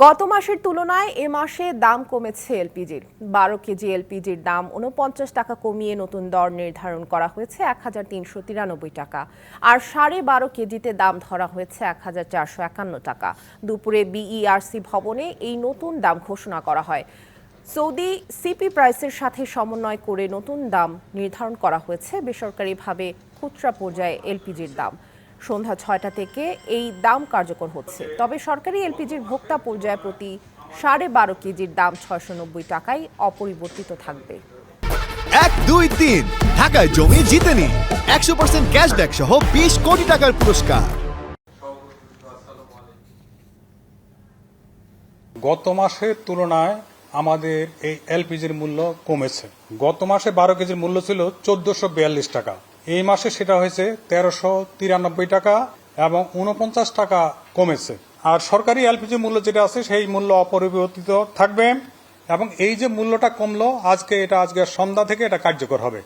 গত মাসের তুলনায় এ মাসে দাম কমেছে এলপিজির। ১২ কেজি এলপিজির দাম ৪৯ টাকা কমিয়ে নতুন দর নির্ধারণ করা হয়েছে ১,৩৯৩ টাকা, আর ১২.৫ কেজিতে দাম ধরা হয়েছে ১,৪৫১ টাকা। দুপুরে বিইআরসি ভবনে এই নতুন দাম ঘোষণা করা হয়। সৌদি সিপি প্রাইসের সাথে সমন্বয় করে নতুন দাম নির্ধারণ করা হয়েছে বেসরকারিভাবে খুচরা পর্যায়ে এলপিজির দাম। সন্ধ্যা ৬টা থেকে এই দাম কার্যকর হচ্ছে। তবে সরকারি এলপিজির ভোক্তা পর্যায়ে প্রতি ১২.৫ কেজির দাম ৬৯০ টাকায় অপরিবর্তিত থাকবে। ১, ২, ৩ ঢাকায় জমি জিতে নিন ১০০% ক্যাশব্যাক সহ ২০ কোটি টাকার পুরস্কার। গত মাসের তুলনায় আমাদের এই এলপিজির মূল্য কমেছে। গত মাসে ১২ কেজির মূল্য ছিল ১৪৪২ টাকা, এই মাসে সেটা হয়েছে ১৩৯৩ টাকা এবং ৪৯ টাকা কমেছে। আর সরকারি এলপিজি মূল্য যেটা আছে সেই মূল্য অপরিবর্তিত থাকবে এবং এই যে মূল্যটা কমলো আজকে সন্ধ্যা থেকে এটা কার্যকর হবে।